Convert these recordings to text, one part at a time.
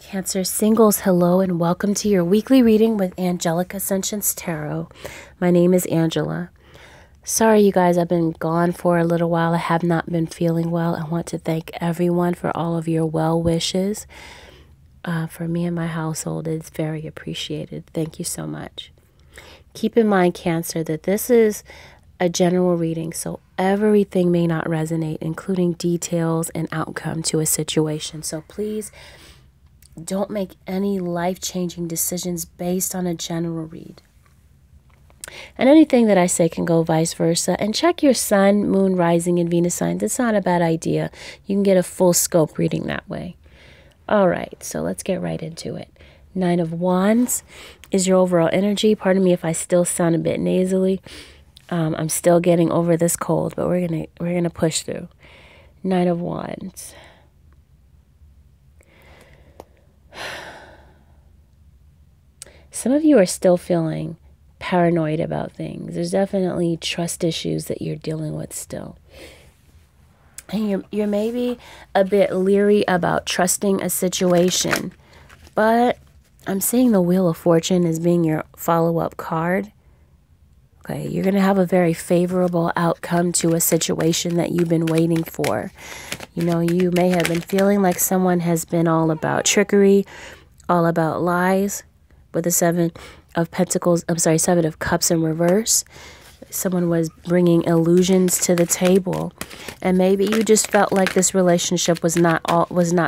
Cancer singles, hello and welcome to your weekly reading with Angelic Ascensions Tarot. My name is Angela. Sorry you guys, I've been gone for a little while. I have not been feeling well. I want to thank everyone for all of your well wishes. For me and my household, it's very appreciated. Thank you so much. Keep in mind, Cancer, that this is a general reading, so everything may not resonate, including details and outcome to a situation. So please don't make any life-changing decisions based on a general read. And anything that I say can go vice versa. And check your sun, moon, rising, and Venus signs. It's not a bad idea. You can get a full scope reading that way. All right, so let's get right into it. Nine of Wands is your overall energy. Pardon me if I still sound a bit nasally. I'm still getting over this cold, but we're gonna push through. Nine of Wands. Some of you are still feeling paranoid about things. There's definitely trust issues that you're dealing with still. And you're maybe a bit leery about trusting a situation. But I'm seeing the Wheel of Fortune as being your follow-up card. Okay, you're going to have a very favorable outcome to a situation that you've been waiting for. You know, you may have been feeling like someone has been all about trickery, all about lies. With the Seven of Pentacles, Seven of Cups in reverse. Someone was bringing illusions to the table. And maybe you just felt like this relationship was not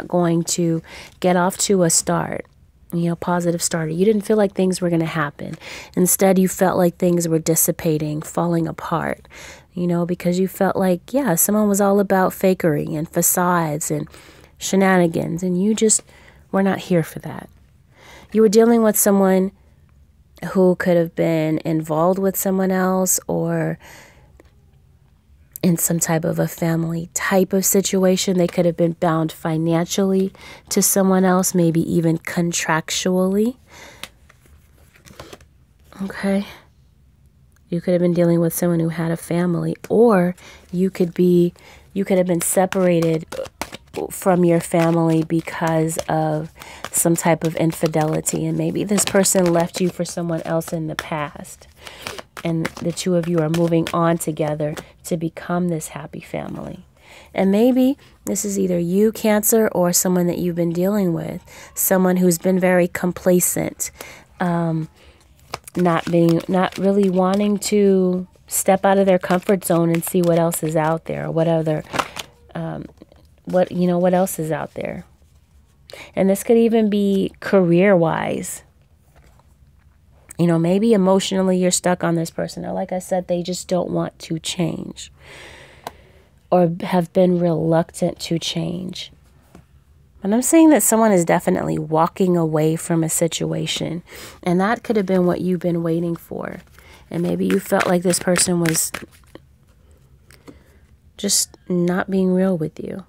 going to get off to a start. You know, positive starter. You didn't feel like things were going to happen. Instead, you felt like things were dissipating, falling apart. You know, because you felt like, yeah, someone was all about fakery and facades and shenanigans. And you just were not here for that. You were dealing with someone who could have been involved with someone else or in some type of a family type of situation. They could have been bound financially to someone else, maybe even contractually. Okay. You could have been dealing with someone who had a family, or you could have been separated from your family because of some type of infidelity, and maybe this person left you for someone else in the past, and the two of you are moving on together to become this happy family. And maybe this is either you, Cancer, or someone that you've been dealing with, someone who's been very complacent, not really wanting to step out of their comfort zone and see what else is out there, or what other what else is out there. And this could even be career-wise. You know, maybe emotionally you're stuck on this person, or like I said, they just don't want to change, or have been reluctant to change. And I'm saying that someone is definitely walking away from a situation, and that could have been what you've been waiting for. And maybe you felt like this person was just not being real with you.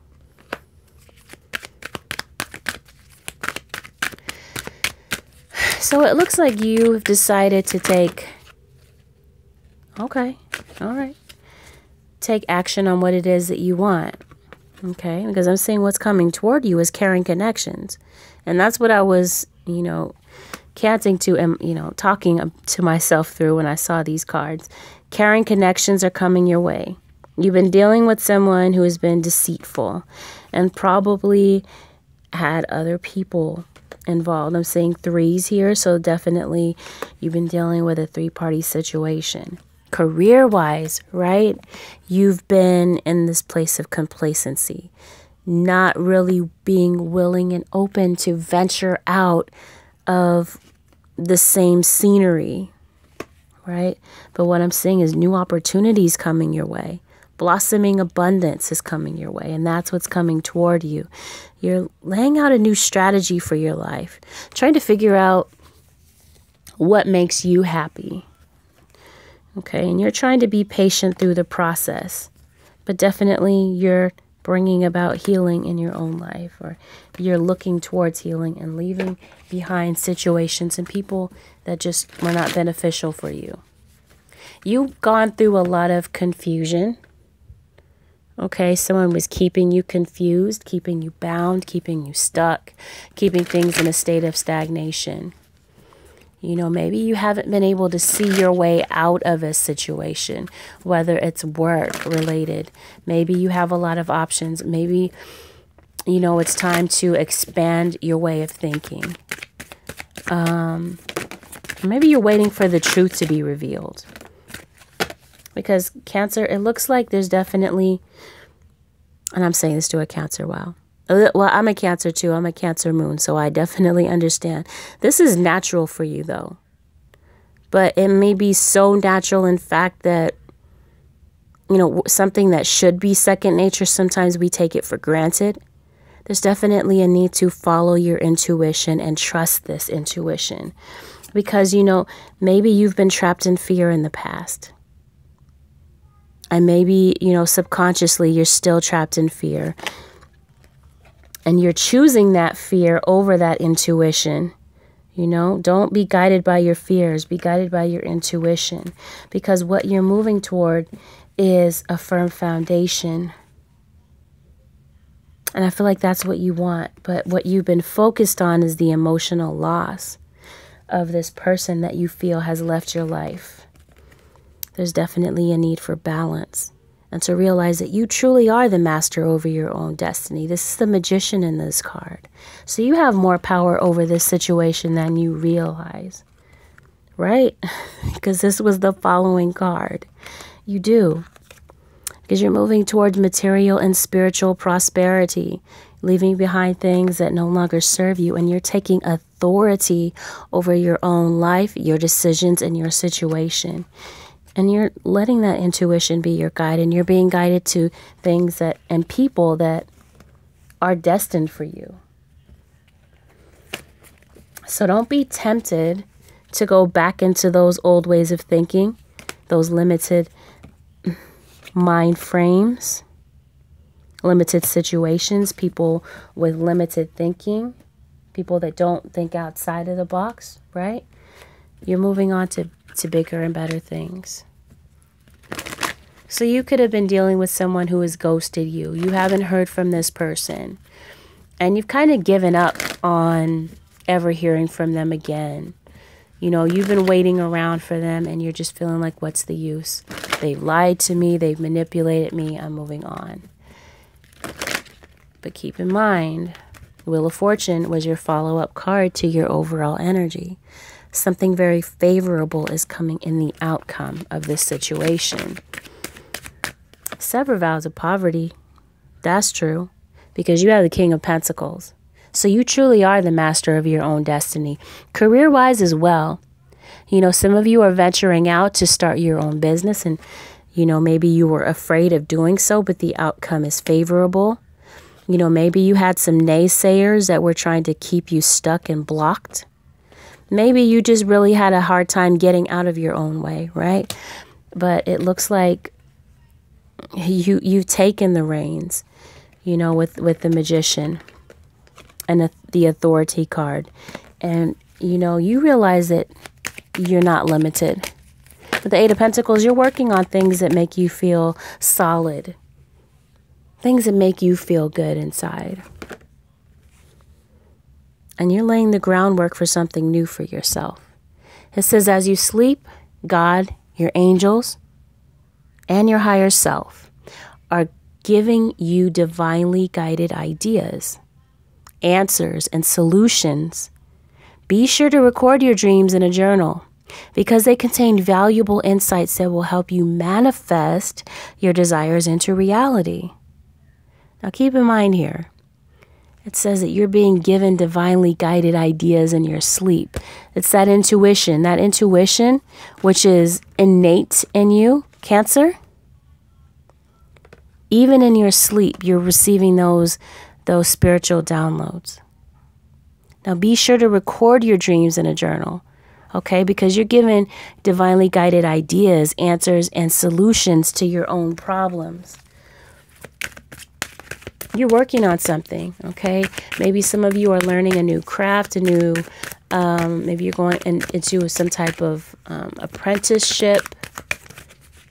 So it looks like you've decided to take action on what it is that you want. Okay, because I'm saying what's coming toward you is caring connections. And that's what I was, canting to and, talking to myself through when I saw these cards. Caring connections are coming your way. You've been dealing with someone who has been deceitful and probably had other people involved. I'm seeing threes here, so definitely you've been dealing with a three-party situation. Career-wise, right? You've been in this place of complacency, not really being willing and open to venture out of the same scenery, right? But what I'm seeing is new opportunities coming your way. Blossoming abundance is coming your way, and that's what's coming toward you. You're laying out a new strategy for your life, trying to figure out what makes you happy. Okay, and you're trying to be patient through the process, but definitely you're bringing about healing in your own life, or you're looking towards healing and leaving behind situations and people that just were not beneficial for you. You've gone through a lot of confusion. Okay, someone was keeping you confused, keeping you bound, keeping you stuck, keeping things in a state of stagnation. You know, maybe you haven't been able to see your way out of a situation, whether it's work related. Maybe you have a lot of options. Maybe, you know, it's time to expand your way of thinking. Maybe you're waiting for the truth to be revealed. Because Cancer, it looks like there's definitely, and I'm saying this to a Cancer, wow. Well, I'm a Cancer too. I'm a Cancer moon, so I definitely understand. This is natural for you though. But it may be so natural, in fact, that, you know, something that should be second nature, sometimes we take it for granted. There's definitely a need to follow your intuition and trust this intuition. Because, you know, maybe you've been trapped in fear in the past. And maybe, you know, subconsciously you're still trapped in fear. And you're choosing that fear over that intuition. You know, don't be guided by your fears. Be guided by your intuition. Because what you're moving toward is a firm foundation. And I feel like that's what you want. But what you've been focused on is the emotional loss of this person that you feel has left your life. There's definitely a need for balance. And to realize that you truly are the master over your own destiny. This is the Magician in this card. So you have more power over this situation than you realize. Right? Because this was the following card. You do. Because you're moving towards material and spiritual prosperity. Leaving behind things that no longer serve you. And you're taking authority over your own life, your decisions, and your situation. And you're letting that intuition be your guide, and you're being guided to things that and people that are destined for you. So don't be tempted to go back into those old ways of thinking, those limited mind frames, limited situations, people with limited thinking, people that don't think outside of the box, right? You're moving on to bigger and better things. So you could have been dealing with someone who has ghosted you. You haven't heard from this person. And you've kind of given up on ever hearing from them again. You know, you've been waiting around for them and you're just feeling like, what's the use? They've lied to me. They've manipulated me. I'm moving on. But keep in mind, Wheel of Fortune was your follow-up card to your overall energy. Something very favorable is coming in the outcome of this situation. Sever vows of poverty. That's true. Because you have the King of Pentacles. So you truly are the master of your own destiny. Career-wise as well. You know, some of you are venturing out to start your own business. And, you know, maybe you were afraid of doing so, but the outcome is favorable. You know, maybe you had some naysayers that were trying to keep you stuck and blocked. Maybe you just really had a hard time getting out of your own way, right? But it looks like you've taken the reins, you know, with the Magician and the Authority card. And, you know, you realize that you're not limited. With the Eight of Pentacles, you're working on things that make you feel solid. Things that make you feel good inside. And you're laying the groundwork for something new for yourself. It says, as you sleep, God, your angels, and your higher self are giving you divinely guided ideas, answers, and solutions. Be sure to record your dreams in a journal because they contain valuable insights that will help you manifest your desires into reality. Now keep in mind here, it says that you're being given divinely guided ideas in your sleep. It's that intuition which is innate in you, Cancer. Even in your sleep, you're receiving those spiritual downloads. Now be sure to record your dreams in a journal, okay? Because you're given divinely guided ideas, answers, and solutions to your own problems. You're working on something, okay? Maybe some of you are learning a new craft, maybe you're going into some type of apprenticeship,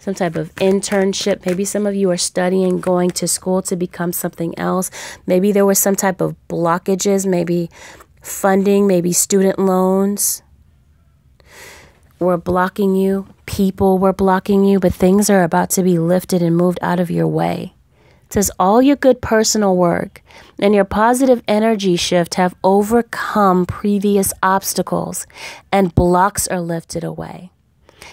some type of internship. Maybe some of you are studying, going to school to become something else. Maybe there was some type of blockages, maybe funding, maybe student loans were blocking you. People were blocking you, but things are about to be lifted and moved out of your way. It says all your good personal work and your positive energy shift have overcome previous obstacles and blocks are lifted away.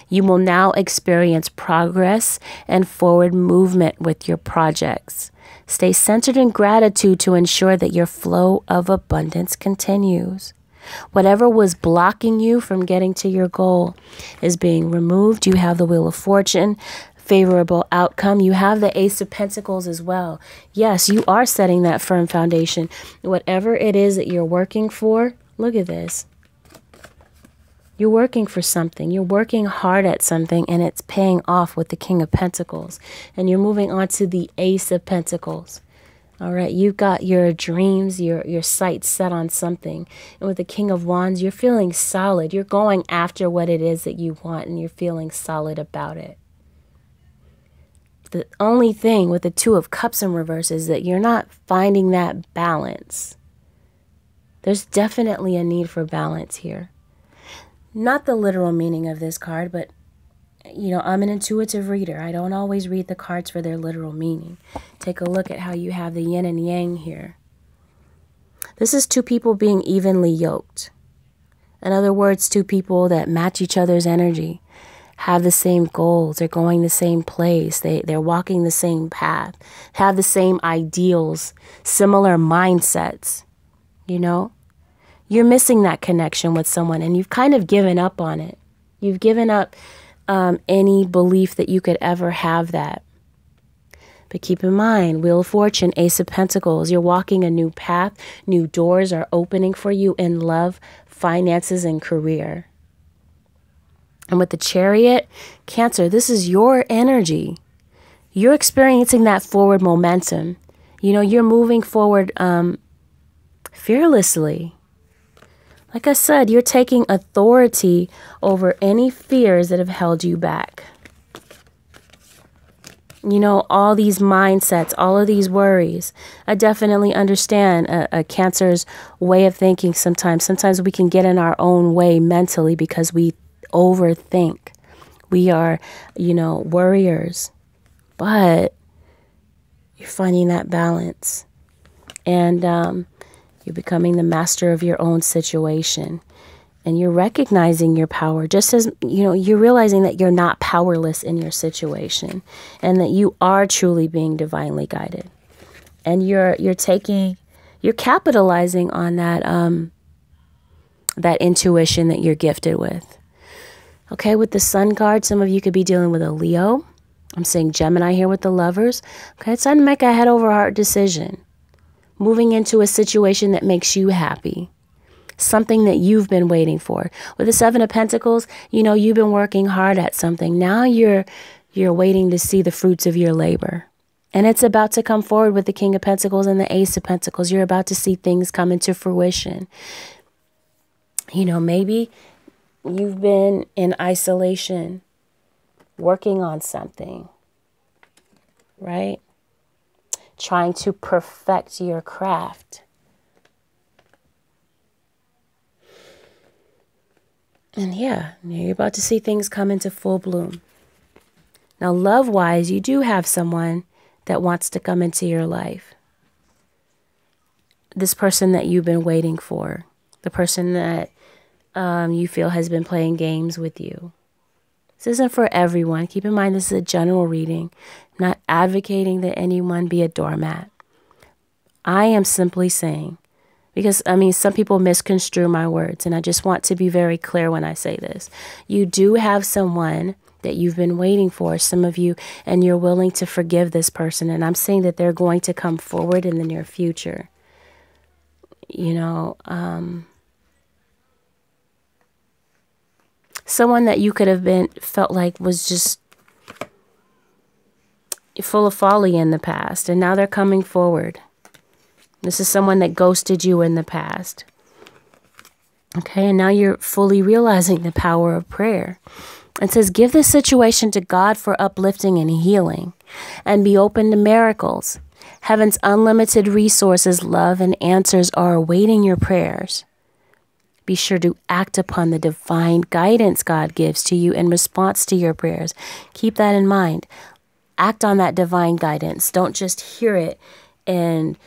You will now experience progress and forward movement with your projects. Stay centered in gratitude to ensure that your flow of abundance continues. Whatever was blocking you from getting to your goal is being removed. You have the Wheel of Fortune, favorable outcome. You have the Ace of Pentacles as well. Yes, you are setting that firm foundation. Whatever it is that you're working for, look at this. You're working for something. You're working hard at something, and it's paying off with the King of Pentacles. And you're moving on to the Ace of Pentacles. All right, you've got your dreams, your sights set on something. And with the King of Wands, you're feeling solid. You're going after what it is that you want, and you're feeling solid about it. The only thing with the Two of Cups in reverse is that you're not finding that balance. There's definitely a need for balance here. Not the literal meaning of this card, but, you know, I'm an intuitive reader. I don't always read the cards for their literal meaning. Take a look at how you have the yin and yang here. This is two people being evenly yoked. In other words, two people that match each other's energy, have the same goals, they're going the same place, they're walking the same path, have the same ideals, similar mindsets, you know? You're missing that connection with someone and you've kind of given up on it. You've given up any belief that you could ever have that. But keep in mind, Wheel of Fortune, Ace of Pentacles, you're walking a new path. New doors are opening for you in love, finances, and career. And with the Chariot, Cancer, this is your energy. You're experiencing that forward momentum. You know, you're moving forward fearlessly. Like I said, you're taking authority over any fears that have held you back. You know, all these mindsets, all of these worries. I definitely understand a Cancer's way of thinking sometimes. Sometimes we can get in our own way mentally because we overthink. We are, you know, worriers. But you're finding that balance. And you're becoming the master of your own situation. And you're recognizing your power. Just as, you know, you're realizing that you're not powerless in your situation. And that you are truly being divinely guided. And you're capitalizing on that, that intuition that you're gifted with. Okay, with the Sun card, some of you could be dealing with a Leo. I'm saying Gemini here with the Lovers. Okay, it's time to make a head over heart decision. Moving into a situation that makes you happy. Something that you've been waiting for. With the Seven of Pentacles, you know, you've been working hard at something. Now you're waiting to see the fruits of your labor. And it's about to come forward with the King of Pentacles and the Ace of Pentacles. You're about to see things come into fruition. You know, maybe you've been in isolation, working on something, right? Trying to perfect your craft. And yeah, you're about to see things come into full bloom. Now, love-wise, you do have someone that wants to come into your life. This person that you've been waiting for. The person that you feel has been playing games with you. This isn't for everyone. Keep in mind, this is a general reading. I'm not advocating that anyone be a doormat. I am simply saying, because, I mean, some people misconstrue my words, and I just want to be very clear when I say this. You do have someone that you've been waiting for, some of you, and you're willing to forgive this person. And I'm saying that they're going to come forward in the near future. You know, someone that you could have felt like was just full of folly in the past, and now they're coming forward. This is someone that ghosted you in the past. Okay, and now you're fully realizing the power of prayer. It says, give this situation to God for uplifting and healing, and be open to miracles. Heaven's unlimited resources, love, and answers are awaiting your prayers. Be sure to act upon the divine guidance God gives to you in response to your prayers. Keep that in mind. Act on that divine guidance. Don't just hear it and,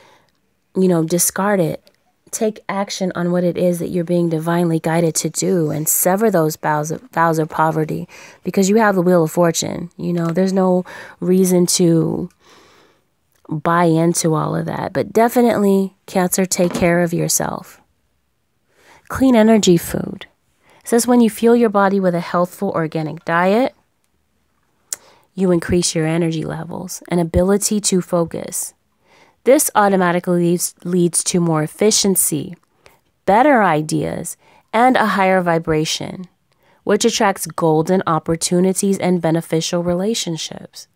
discard it. Take action on what it is that you're being divinely guided to do, and sever those vows of poverty, because you have the wheel of fortune. There's no reason to buy into all of that. But definitely, Cancer, take care of yourself. Clean energy food. It says when you fuel your body with a healthful organic diet, you increase your energy levels and ability to focus. This automatically leads to more efficiency, better ideas, and a higher vibration, which attracts golden opportunities and beneficial relationships.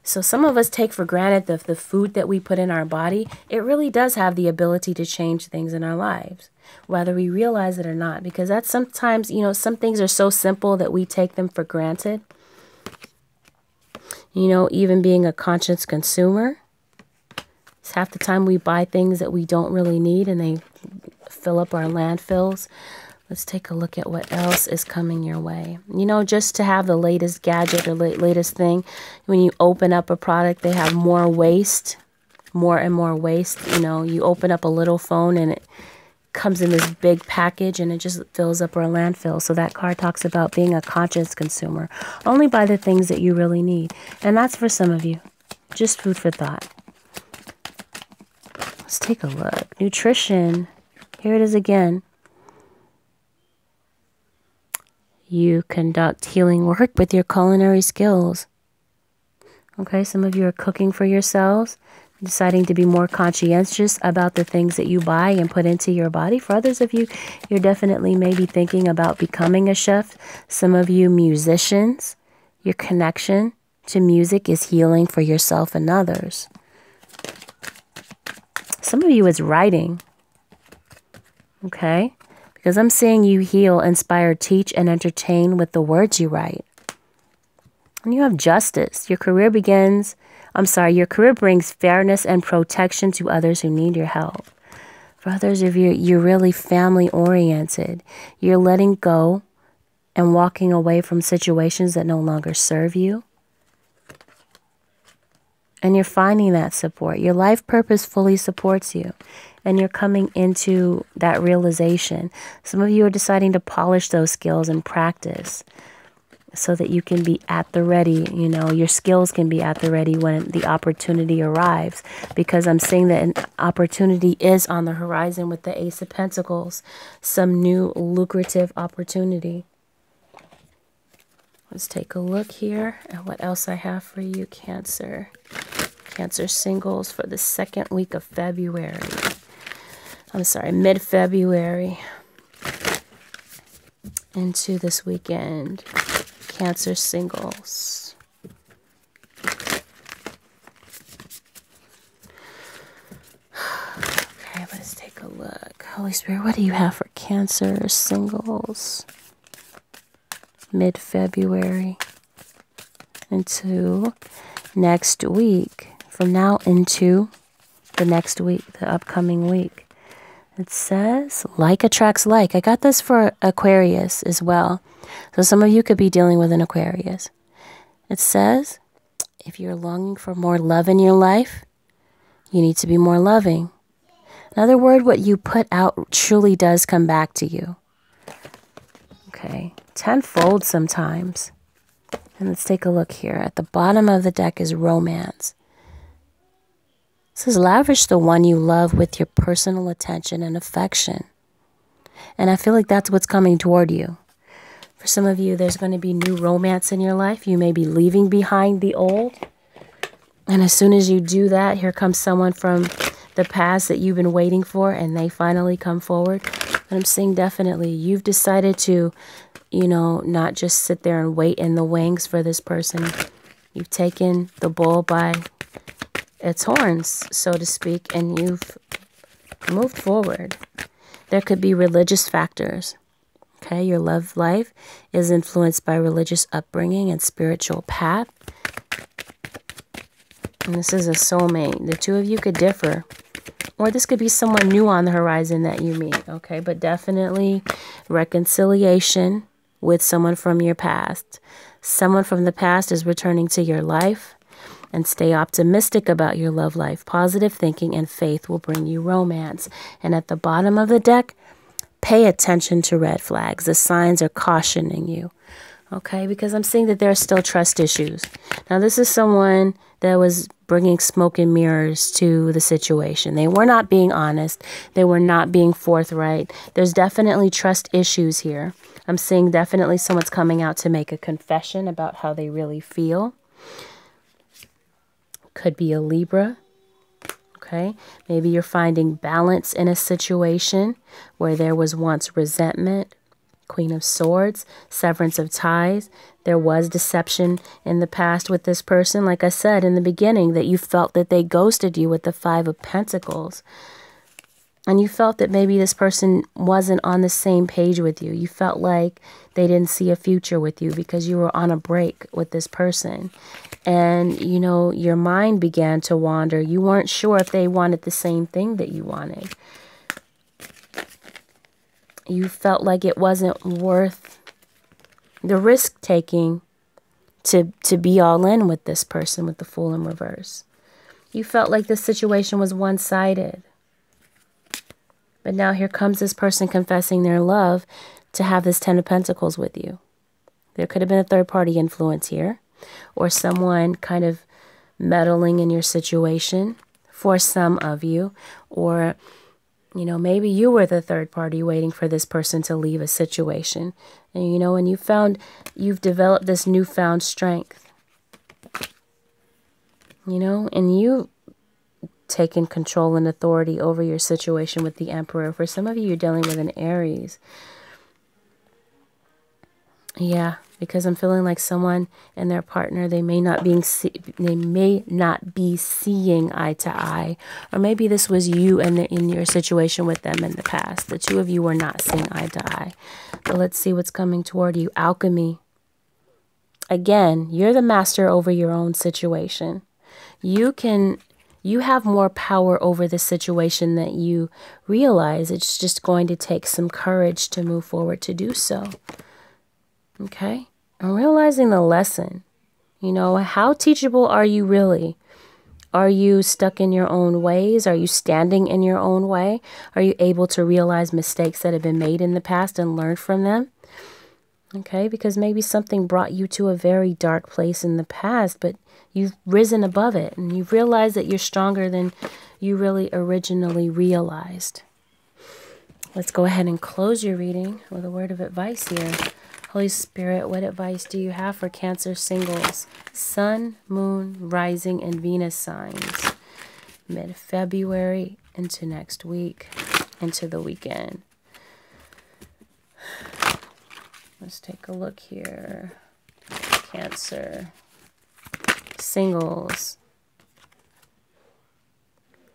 So some of us take for granted the food that we put in our body. It really does have the ability to change things in our lives, whether we realize it or not, because that's sometimes, some things are so simple that we take them for granted. Even being a conscious consumer. Half the time we buy things that we don't really need, and they fill up our landfills. Let's take a look at what else is coming your way. Just to have the latest gadget or latest thing. When you open up a product, they have more waste, more and more waste. You open up a little phone and it comes in this big package and it just fills up our landfill. So that card talks about being a conscious consumer. Only buy the things that you really need. And that's for some of you. Just food for thought. Let's take a look. Nutrition. Here it is again. You conduct healing work with your culinary skills. Okay, some of you are cooking for yourselves, deciding to be more conscientious about the things that you buy and put into your body. For others of you, you're definitely maybe thinking about becoming a chef. Some of you musicians, your connection to music is healing for yourself and others. Some of you, it's writing, okay? Because I'm seeing you heal, inspire, teach, and entertain with the words you write. And you have justice. Your career brings fairness and protection to others who need your help. For others of you, you're really family-oriented. You're letting go and walking away from situations that no longer serve you. And you're finding that support. Your life purpose fully supports you. And you're coming into that realization. Some of you are deciding to polish those skills and practice so that you can be at the ready. Your skills can be at the ready when the opportunity arrives. Because I'm seeing that an opportunity is on the horizon with the Ace of Pentacles. Some new lucrative opportunity. Let's take a look here at what else I have for you, Cancer. Cancer singles for the second week of February. Mid-February into this weekend. Cancer singles. Okay, let's take a look. Holy Spirit, what do you have for Cancer singles? Mid-February into next week. From now into the next week, the upcoming week. It says, like attracts like. I got this for Aquarius as well. So some of you could be dealing with an Aquarius. It says, if you're longing for more love in your life, you need to be more loving. In other words, what you put out truly does come back to you. Okay, tenfold sometimes. And let's take a look here. At the bottom of the deck is romance. It says, lavish the one you love with your personal attention and affection. And I feel like that's what's coming toward you. For some of you, there's going to be new romance in your life. You may be leaving behind the old. And as soon as you do that, here comes someone from the past that you've been waiting for, and they finally come forward. And I'm seeing definitely you've decided to, not just sit there and wait in the wings for this person. You've taken the bull by its horns, so to speak, and you've moved forward. There could be religious factors. Okay, your love life is influenced by religious upbringing and spiritual path. And this is a soulmate. The two of you could differ. Or this could be someone new on the horizon that you meet. Okay, but definitely reconciliation with someone from your past. Someone from the past is returning to your life. And stay optimistic about your love life. Positive thinking and faith will bring you romance. And at the bottom of the deck, pay attention to red flags. The signs are cautioning you. Okay, because I'm seeing that there are still trust issues. Now, this is someone that was bringing smoke and mirrors to the situation. They were not being honest. They were not being forthright. There's definitely trust issues here. I'm seeing definitely someone's coming out to make a confession about how they really feel. Could be a Libra. Okay, maybe you're finding balance in a situation where there was once resentment. Queen of Swords, severance of ties. There was deception in the past with this person. Like I said in the beginning, that you felt that they ghosted you with the Five of Pentacles. And you felt that maybe this person wasn't on the same page with you. You felt like they didn't see a future with you because you were on a break with this person. And, you know, your mind began to wander. You weren't sure if they wanted the same thing that you wanted. You felt like it wasn't worth the risk taking to be all in with this person with the Fool in reverse. You felt like the situation was one-sided. But now here comes this person confessing their love to have this Ten of Pentacles with you. There could have been a third-party influence here, or someone kind of meddling in your situation for some of you, or, you know, maybe you were the third party waiting for this person to leave a situation. And, you know, and you've developed this newfound strength, you know, and you taken control and authority over your situation with the Emperor. For some of you, you're dealing with an Aries. Yeah, because I'm feeling like someone and their partner, they may not be seeing eye to eye, or maybe this was you and in your situation with them in the past. The two of you were not seeing eye to eye. But let's see what's coming toward you. Alchemy. Again, you're the master over your own situation. You have more power over the situation that you realize. It's just going to take some courage to move forward to do so. Okay? I'm realizing the lesson. You know, how teachable are you really? Are you stuck in your own ways? Are you standing in your own way? Are you able to realize mistakes that have been made in the past and learn from them? Okay, because maybe something brought you to a very dark place in the past, but you've risen above it and you've realized that you're stronger than you really originally realized. Let's go ahead and close your reading with a word of advice here. Holy Spirit, what advice do you have for Cancer singles? Sun, Moon, Rising, and Venus signs. Mid-February into next week, into the weekend. Let's take a look here. Cancer singles.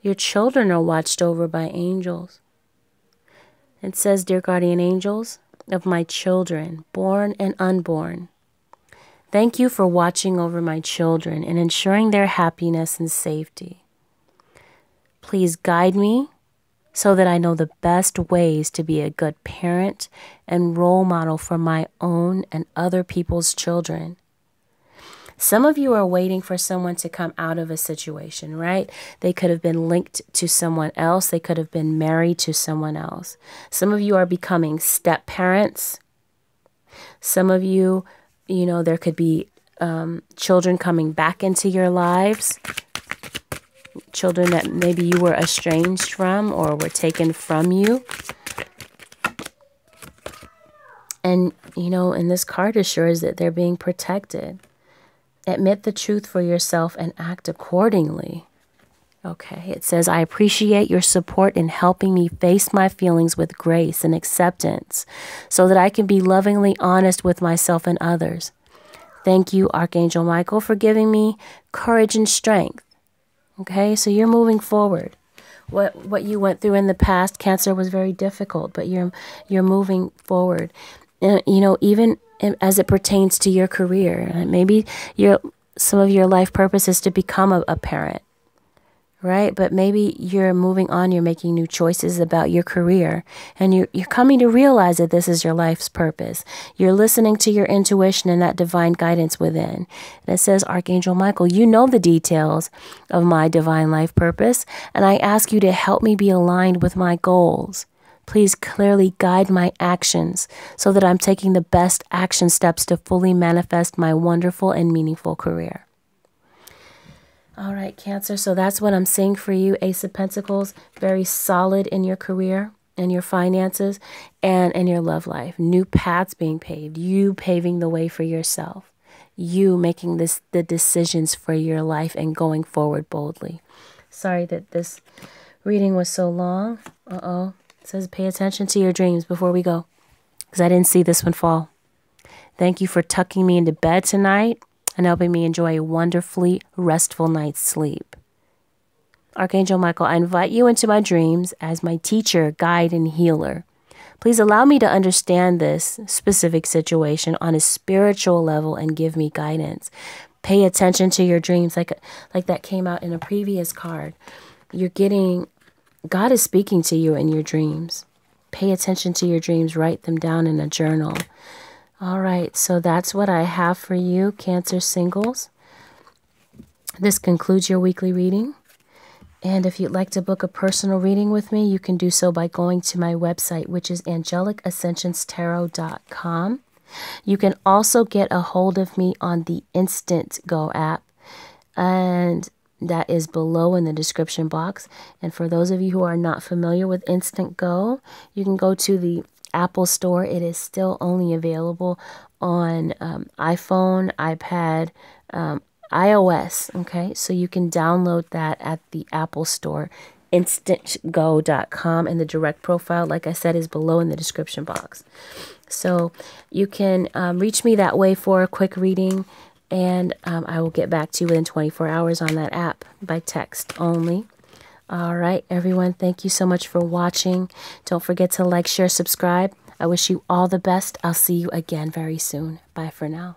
Your children are watched over by angels. It says, dear guardian angels of my children, born and unborn, thank you for watching over my children and ensuring their happiness and safety. Please guide me so that I know the best ways to be a good parent and role model for my own and other people's children. Some of you are waiting for someone to come out of a situation, right? They could have been linked to someone else. They could have been married to someone else. Some of you are becoming step parents. Some of you, you know, there could be children coming back into your lives. Children that maybe you were estranged from or were taken from you. And, you know, and this card assures that they're being protected. Admit the truth for yourself and act accordingly. Okay, it says, I appreciate your support in helping me face my feelings with grace and acceptance so that I can be lovingly honest with myself and others. Thank you, Archangel Michael, for giving me courage and strength. Okay, so you're moving forward. what you went through in the past, Cancer, was very difficult, but you're moving forward. And, even as it pertains to your career, maybe some of your life purpose is to become a parent. Right? But maybe you're moving on, you're making new choices about your career, and you're coming to realize that this is your life's purpose. You're listening to your intuition and that divine guidance within. And it says, Archangel Michael, you know the details of my divine life purpose, and I ask you to help me be aligned with my goals. Please clearly guide my actions so that I'm taking the best action steps to fully manifest my wonderful and meaningful career. All right, Cancer. So that's what I'm seeing for you. Ace of Pentacles, very solid in your career and your finances and in your love life. New paths being paved. You paving the way for yourself. You making the decisions for your life and going forward boldly. Sorry that this reading was so long. It says pay attention to your dreams before we go, because I didn't see this one fall. Thank you for tucking me into bed tonight and helping me enjoy a wonderfully restful night's sleep. Archangel Michael, I invite you into my dreams as my teacher, guide, and healer. Please allow me to understand this specific situation on a spiritual level and give me guidance. Pay attention to your dreams, like that came out in a previous card. God is speaking to you in your dreams. Pay attention to your dreams. Write them down in a journal. All right, so that's what I have for you, Cancer singles. This concludes your weekly reading. And if you'd like to book a personal reading with me, you can do so by going to my website, which is AngelicAscensionsTarot.com. You can also get a hold of me on the Instant Go app, and that is below in the description box. And for those of you who are not familiar with Instant Go, you can go to the Apple Store. It is still only available on iPhone, iPad, iOS. Okay, so you can download that at the Apple Store. InstantGo.com, and the direct profile, like I said, is below in the description box. So you can reach me that way for a quick reading, and I will get back to you within 24 hours on that app by text only. All right, everyone, thank you so much for watching. Don't forget to like, share, subscribe. I wish you all the best. I'll see you again very soon. Bye for now.